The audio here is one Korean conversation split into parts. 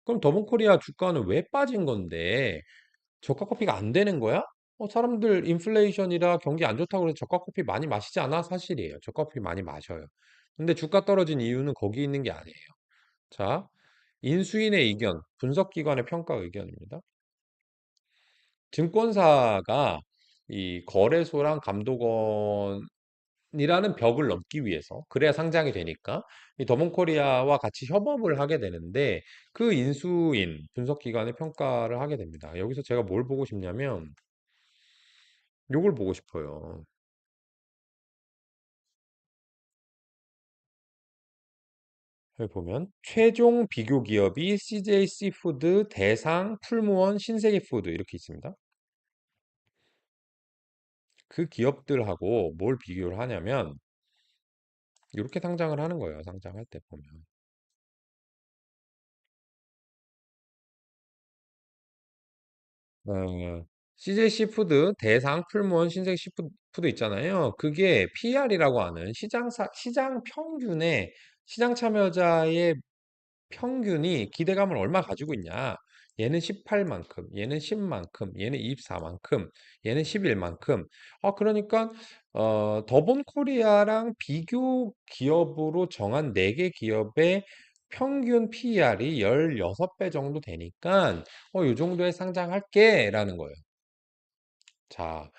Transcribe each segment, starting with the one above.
그럼 더본코리아 주가는 왜 빠진 건데 저가 커피가 안 되는 거야? 사람들 인플레이션이라 경기 안 좋다고 해서 저가 커피 많이 마시지 않아? 사실이에요. 저가 커피 많이 마셔요. 근데 주가 떨어진 이유는 거기 있는 게 아니에요. 자, 인수인의 의견, 분석기관의 평가 의견입니다. 증권사가 이 거래소랑 감독원이라는 벽을 넘기 위해서 그래야 상장이 되니까 이 더몬코리아와 같이 협업을 하게 되는데 그 인수인 분석기관의 평가를 하게 됩니다. 여기서 제가 뭘 보고 싶냐면 요걸 보고 싶어요. 여기 보면 최종 비교 기업이 CJ 씨푸드, 대상, 풀무원, 신세계푸드 이렇게 있습니다. 그 기업들하고 뭘 비교를 하냐면 이렇게 상장을 하는 거예요. 상장할 때 보면. CJ 씨푸드, 대상, 풀무원, 신세계 씨푸드 있잖아요. 그게 PR이라고 하는 시장 평균의 시장 참여자의 평균이 기대감을 얼마 가지고 있냐. 얘는 18만큼, 얘는 10만큼, 얘는 24만큼, 얘는 11만큼. 그러니까 더본 코리아랑 비교 기업으로 정한 4개 기업의 평균 PER이 16배 정도 되니까 요 정도에 상장할게라는 거예요. 자,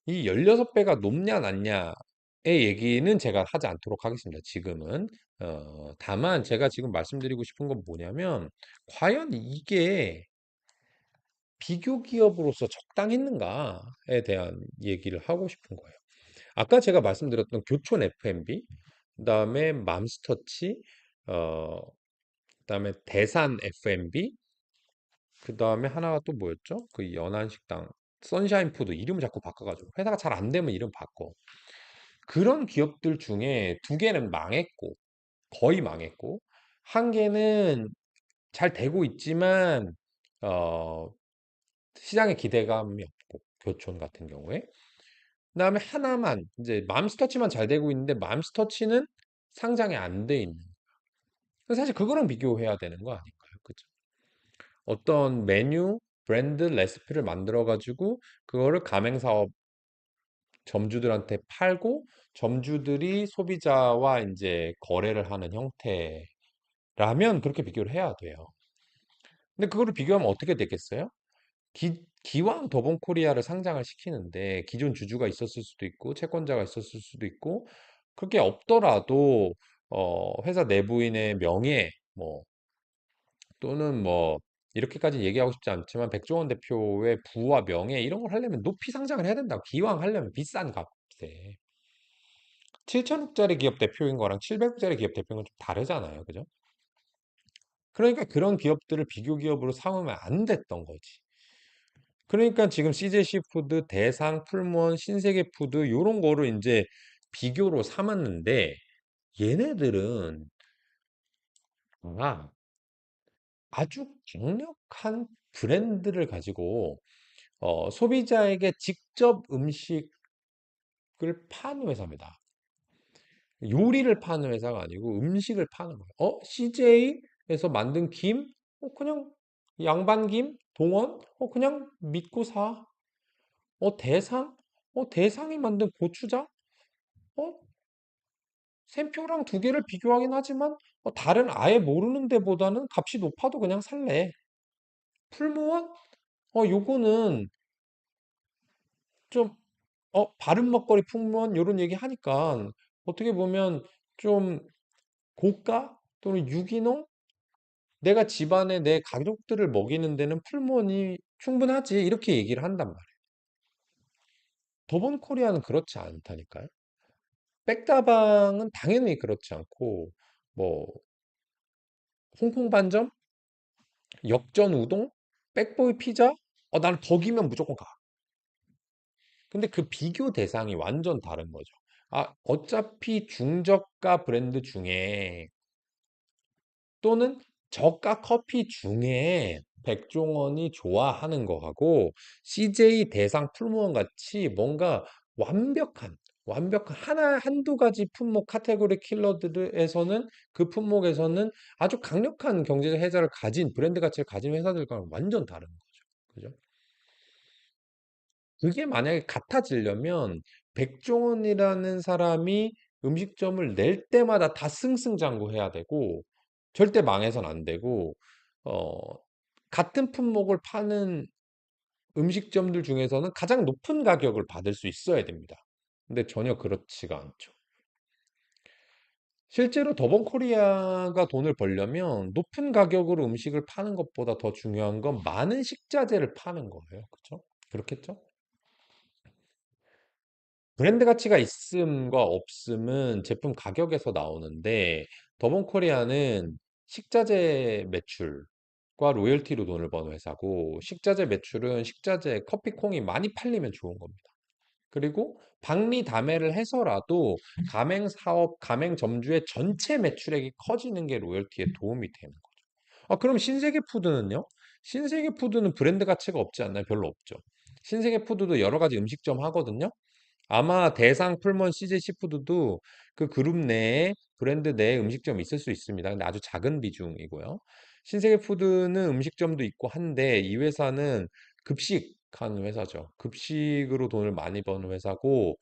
이 16배가 높냐 낮냐의 얘기는 제가 하지 않도록 하겠습니다. 지금은. 다만 제가 지금 말씀드리고 싶은 건 뭐냐면 과연 이게 비교 기업으로서 적당했는가에 대한 얘기를 하고 싶은 거예요. 아까 제가 말씀드렸던 교촌 F&B, 그다음에 맘스터치, 어, 그다음에 대산 F&B, 그다음에 하나가 또 뭐였죠? 그 연안식당, 선샤인 푸드 이름 자꾸 바꿔가지고 회사가 잘 안 되면 이름 바꿔. 그런 기업들 중에 두 개는 망했고, 거의 망했고, 한 개는 잘 되고 있지만, 어, 시장에 기대감이 없고, 교촌 같은 경우에. 그다음에 하나만, 이제 맘스터치만 잘 되고 있는데, 맘스터치는 상장이 안 돼 있는. 사실 그거랑 비교해야 되는 거 아닌가요? 그죠? 어떤 메뉴, 브랜드, 레시피를 만들어가지고, 그거를 가맹사업 점주들한테 팔고, 점주들이 소비자와 이제 거래를 하는 형태라면 그렇게 비교를 해야 돼요. 근데 그거를 비교하면 어떻게 되겠어요? 기왕 더본코리아를 상장을 시키는데 기존 주주가 있었을 수도 있고 채권자가 있었을 수도 있고 그게 없더라도 회사 내부인의 명예 뭐 또는 뭐 이렇게까지 얘기하고 싶지 않지만 백종원 대표의 부와 명예 이런 걸 하려면 높이 상장을 해야 된다고 기왕 하려면 비싼 값에 7천억짜리 기업 대표인 거랑 700억짜리 기업 대표인 건 좀 다르잖아요. 그죠? 그러니까 그런 기업들을 비교 기업으로 삼으면 안 됐던 거지. 그러니까 지금 CJ 씨푸드, 대상, 풀무원, 신세계푸드 요런 거를 이제 비교로 삼았는데 얘네들은 아, 아주 강력한 브랜드를 가지고 소비자에게 직접 음식을 파는 회사입니다. 요리를 파는 회사가 아니고 음식을 파는 거예요. CJ에서 만든 김? 그냥 양반김? 동원? 그냥 믿고 사. 대상? 대상이 만든 고추장? 어, 샘표랑 두 개를 비교하긴 하지만 다른 아예 모르는 데보다는 값이 높아도 그냥 살래. 풀무원? 요거는 좀 바른 먹거리 풍무원 요런 얘기 하니까 어떻게 보면 좀 고가 또는 유기농? 내가 집안에 내 가족들을 먹이는 데는 풀무원이 충분하지 이렇게 얘기를 한단 말이에요. 더본 코리아는 그렇지 않다니까요. 백다방은 당연히 그렇지 않고 뭐 홍콩 반점, 역전 우동, 백보이 피자, 나는 거기면 무조건 가. 근데 그 비교 대상이 완전 다른 거죠. 어차피 중저가 브랜드 중에 또는 저가 커피 중에 백종원이 좋아하는 거하고 CJ 대상 풀무원 같이 뭔가 완벽한 완벽한 하나, 한두 가지 품목 카테고리 킬러들에서는 그 품목에서는 아주 강력한 경제적 해자를 가진 브랜드 가치를 가진 회사들과는 완전 다른 거죠. 그죠? 그게 만약에 같아지려면 백종원이라는 사람이 음식점을 낼 때마다 다 승승장구해야 되고 절대 망해선 안 되고 어, 같은 품목을 파는 음식점들 중에서는 가장 높은 가격을 받을 수 있어야 됩니다. 근데 전혀 그렇지가 않죠. 실제로 더본코리아가 돈을 벌려면 높은 가격으로 음식을 파는 것보다 더 중요한 건 많은 식자재를 파는 거예요. 그렇죠? 그렇겠죠? 브랜드 가치가 있음과 없음은 제품 가격에서 나오는데 더본코리아는 식자재 매출과 로열티로 돈을 버는 회사고 식자재 매출은 식자재 커피콩이 많이 팔리면 좋은 겁니다. 그리고 박리 다매를 해서라도 가맹 사업, 가맹 점주의 전체 매출액이 커지는 게 로열티에 도움이 되는 거죠. 아, 그럼 신세계 푸드는요? 신세계 푸드는 브랜드 가치가 없지 않나요? 별로 없죠. 신세계 푸드도 여러 가지 음식점 하거든요. 아마 대상, 풀먼, CJ 시푸드도 그 그룹 내에 브랜드 내에 음식점이 있을 수 있습니다. 근데 아주 작은 비중이고요. 신세계 푸드는 음식점도 있고 한데 이 회사는 급식하는 회사죠. 급식으로 돈을 많이 버는 회사고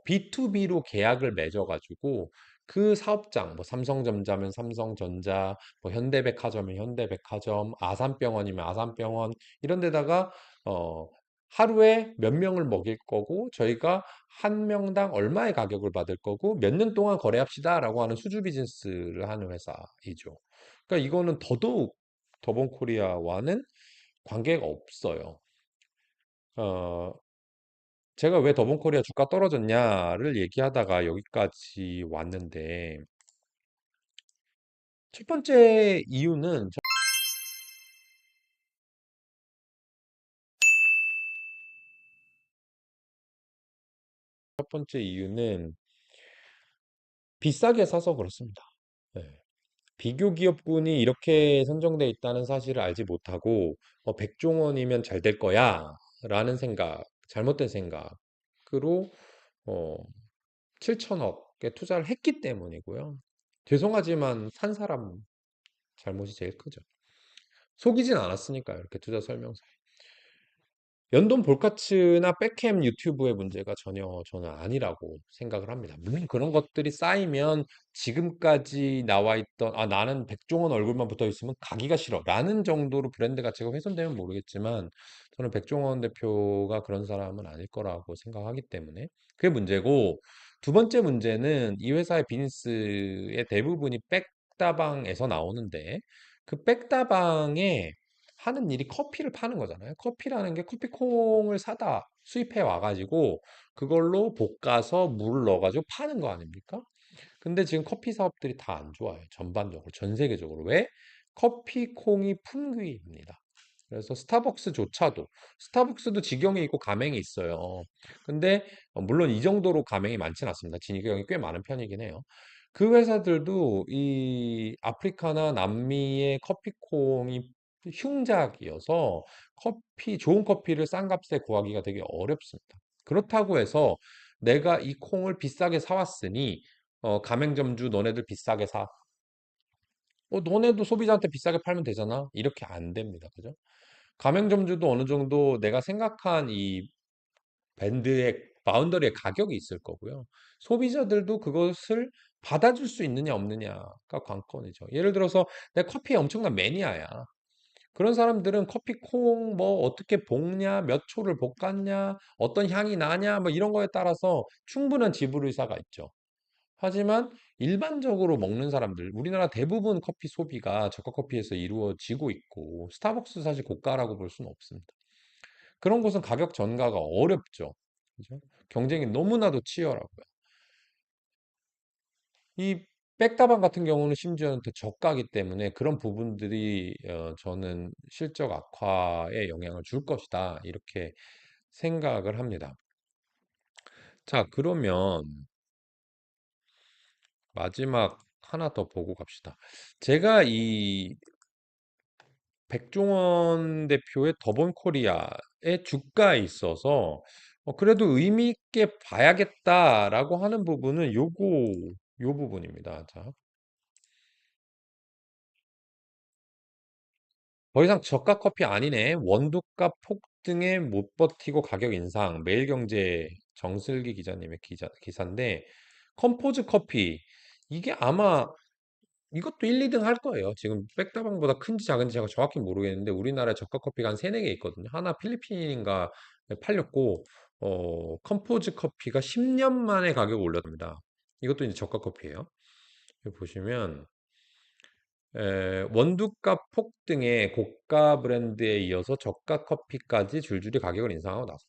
B2B로 계약을 맺어가지고 그 사업장, 뭐 삼성전자면 삼성전자, 뭐 현대백화점이면 현대백화점, 아산병원이면 아산병원 이런 데다가 어, 하루에 몇 명을 먹일 거고 저희가 한 명당 얼마의 가격을 받을 거고 몇 년 동안 거래합시다라고 하는 수주 비즈니스를 하는 회사이죠. 그러니까 이거는 더더욱 더본코리아와는 관계가 없어요. 어, 제가 왜 더본코리아 주가 떨어졌냐를 얘기하다가 여기까지 왔는데 첫 번째 이유는 첫 번째 이유는 비싸게 사서 그렇습니다. 네. 비교 기업군이 이렇게 선정돼 있다는 사실을 알지 못하고 백종원이면 잘 될 거야 라는 생각, 잘못된 생각으로 어, 7천억에 투자를 했기 때문이고요. 죄송하지만 산 사람 잘못이 제일 크죠. 속이진 않았으니까요. 이렇게 투자 설명서. 연돈 볼카츠나 백햄 유튜브의 문제가 전혀 저는 아니라고 생각을 합니다. 물론 그런 것들이 쌓이면 지금까지 나와 있던 아 나는 백종원 얼굴만 붙어 있으면 가기가 싫어 라는 정도로 브랜드 가치가 훼손되면 모르겠지만 저는 백종원 대표가 그런 사람은 아닐 거라고 생각하기 때문에 그게 문제고 두 번째 문제는 이 회사의 비즈니스의 대부분이 백다방에서 나오는데 그 백다방에 하는 일이 커피를 파는 거잖아요. 커피라는 게 커피콩을 사다 수입해 와가지고 그걸로 볶아서 물을 넣어가지고 파는 거 아닙니까? 근데 지금 커피 사업들이 다 안 좋아요. 전반적으로, 전 세계적으로. 왜? 커피콩이 품귀입니다. 그래서 스타벅스조차도, 스타벅스도 직영이 있고 가맹이 있어요. 근데 물론 이 정도로 가맹이 많지는 않습니다. 직영이 꽤 많은 편이긴 해요. 그 회사들도 이 아프리카나 남미의 커피콩이 흉작이어서 좋은 커피를 싼 값에 구하기가 되게 어렵습니다. 그렇다고 해서 내가 이 콩을 비싸게 사왔으니 가맹점주 너네들 비싸게 사. 너네도 소비자한테 비싸게 팔면 되잖아. 이렇게 안 됩니다. 그죠? 가맹점주도 어느 정도 내가 생각한 이 밴드의 바운더리의 가격이 있을 거고요. 소비자들도 그것을 받아줄 수 있느냐 없느냐가 관건이죠. 예를 들어서 내 커피에 엄청난 매니아야. 그런 사람들은 커피 콩 뭐 어떻게 볶냐, 몇 초를 볶았냐, 어떤 향이 나냐, 뭐 이런 거에 따라서 충분한 지불 의사가 있죠. 하지만 일반적으로 먹는 사람들, 우리나라 대부분 커피 소비가 저가 커피에서 이루어지고 있고, 스타벅스 사실 고가라고 볼 수는 없습니다. 그런 곳은 가격 전가가 어렵죠. 그죠? 경쟁이 너무나도 치열하고요. 이 백다방 같은 경우는 심지어는 더 저가기 때문에 그런 부분들이 저는 실적 악화에 영향을 줄 것이다. 이렇게 생각을 합니다. 자, 그러면 마지막 하나 더 보고 갑시다. 제가 이 백종원 대표의 더본코리아의 주가에 있어서 그래도 의미 있게 봐야겠다라고 하는 부분은 요 부분입니다. 자, 더 이상 저가 커피 아니네. 원두값 폭등에 못 버티고 가격 인상. 매일경제 정슬기 기자님의 기사인데, 컴포즈 커피. 이게 아마 이것도 1, 2등 할 거예요. 지금 백다방보다 큰지 작은지 제가 정확히 모르겠는데, 우리나라에 저가 커피가 한 3, 4개 있거든요. 하나 필리핀인가 팔렸고, 컴포즈 커피가 10년 만에 가격을 올렸답니다. 이것도 이제 저가 커피예요. 여기 보시면, 원두값 폭등에 고가 브랜드에 이어서 저가 커피까지 줄줄이 가격을 인상하고 나섰다.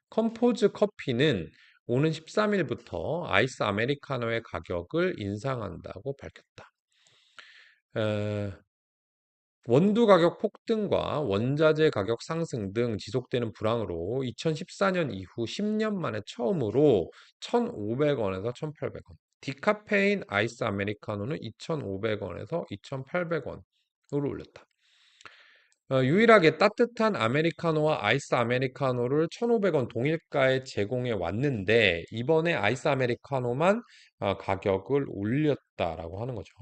컴포즈 커피는 오는 13일부터 아이스 아메리카노의 가격을 인상한다고 밝혔다. 에, 원두 가격 폭등과 원자재 가격 상승 등 지속되는 불황으로 2014년 이후 10년 만에 처음으로 1,500원에서 1,800원. 디카페인 아이스 아메리카노는 2,500원에서 2,800원으로 올렸다. 유일하게 따뜻한 아메리카노와 아이스 아메리카노를 1,500원 동일가에 제공해 왔는데 이번에 아이스 아메리카노만 가격을 올렸다라고 하는 거죠.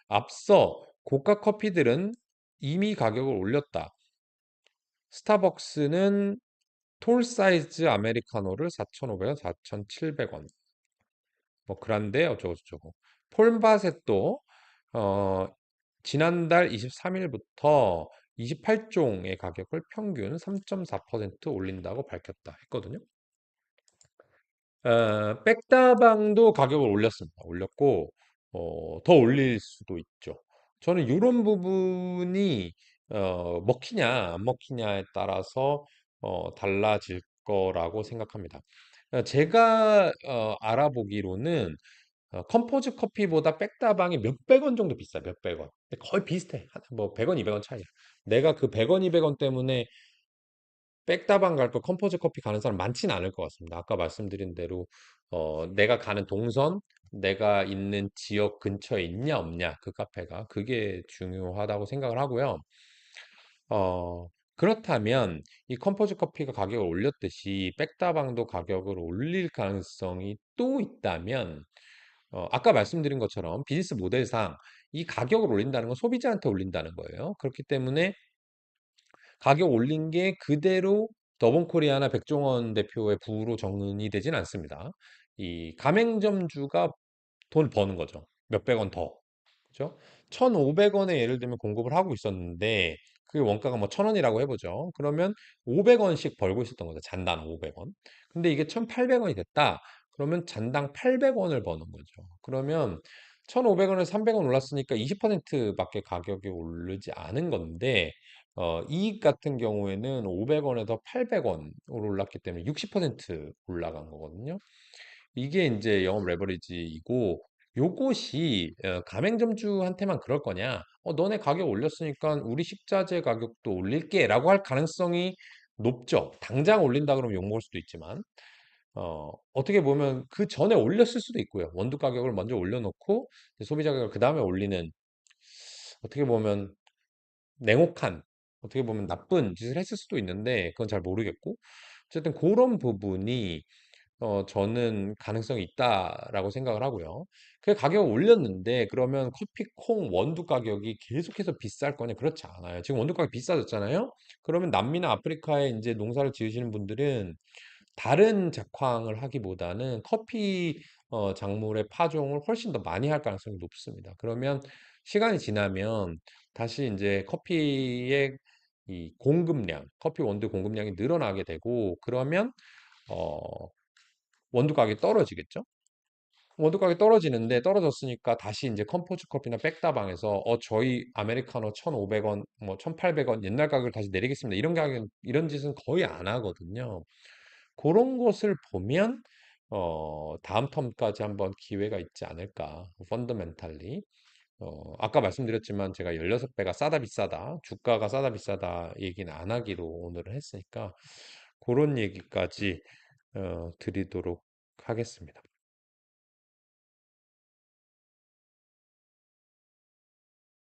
앞서 고가 커피들은 이미 가격을 올렸다. 스타벅스는 톨 사이즈 아메리카노를 4,500원, 4,700원. 뭐 그란데 어쩌고저쩌고. 폴바셋도 어, 지난달 23일부터 28종의 가격을 평균 3.4% 올린다고 밝혔다 했거든요. 백다방도 가격을 올렸습니다. 올렸고 더 올릴 수도 있죠. 저는 이런 부분이 먹히냐 안 먹히냐에 따라서 달라질 거라고 생각합니다. 제가 알아보기로는 컴포즈 커피보다 백다방이 몇백 원 정도 비싸요. 몇백 원. 근데 거의 비슷해. 뭐 100원, 200원 차이야. 내가 그 100원, 200원 때문에 백다방 갈 거 컴포즈 커피 가는 사람 많지는 않을 것 같습니다. 아까 말씀드린 대로 내가 가는 동선, 내가 있는 지역 근처에 있냐 없냐 그 카페가 그게 중요하다고 생각을 하고요. 그렇다면 이 컴포즈 커피가 가격을 올렸듯이 백다방도 가격을 올릴 가능성이 또 있다면 아까 말씀드린 것처럼 비즈니스 모델상 이 가격을 올린다는 건 소비자한테 올린다는 거예요. 그렇기 때문에 가격 올린 게 그대로 더본코리아나 백종원 대표의 부로 정리 되진 않습니다. 이 가맹점주가 돈 버는 거죠. 몇백 원 더. 그죠? 1,500원에 예를 들면 공급을 하고 있었는데 그 원가가 뭐 1,000원이라고 해보죠. 그러면 500원씩 벌고 있었던 거죠. 잔당 500원. 근데 이게 1,800원이 됐다. 그러면 잔당 800원을 버는 거죠. 그러면 1,500원에서 300원 올랐으니까 20%밖에 가격이 오르지 않은 건데 이익 같은 경우에는 500원에서 800원으로 올랐기 때문에 60% 올라간 거거든요. 이게 이제 영업 레버리지이고 요것이 가맹점주한테만 그럴 거냐? 너네 가격 올렸으니까 우리 식자재 가격도 올릴게라고 할 가능성이 높죠. 당장 올린다 그러면 욕먹을 수도 있지만 어떻게 보면 그 전에 올렸을 수도 있고요. 원두 가격을 먼저 올려놓고 소비자 가격을 그 다음에 올리는 어떻게 보면 냉혹한 어떻게 보면 나쁜 짓을 했을 수도 있는데 그건 잘 모르겠고 어쨌든 그런 부분이 저는 가능성이 있다라고 생각을 하고요. 그 가격을 올렸는데 그러면 커피 콩 원두 가격이 계속해서 비쌀 거냐? 그렇지 않아요. 지금 원두 가격이 비싸졌잖아요. 그러면 남미나 아프리카에 이제 농사를 지으시는 분들은 다른 작황을 하기보다는 커피 작물의 파종을 훨씬 더 많이 할 가능성이 높습니다. 그러면 시간이 지나면 다시 이제 커피의 이 공급량, 커피 원두 공급량이 늘어나게 되고 그러면 어, 원두 가격이 떨어지겠죠? 원두 가격이 떨어지는데 떨어졌으니까 다시 이제 컴포즈 커피나 백다방에서 저희 아메리카노 1,500원, 뭐 1,800원 옛날 가격을 다시 내리겠습니다. 이런 가격 이런 짓은 거의 안 하거든요. 그런 것을 보면 다음 텀까지 한번 기회가 있지 않을까. 펀더멘탈리. 아까 말씀드렸지만 제가 16배가 싸다 비싸다, 주가가 싸다 비싸다 얘기는 안 하기로 오늘은 했으니까 그런 얘기까지 드리도록 하겠습니다.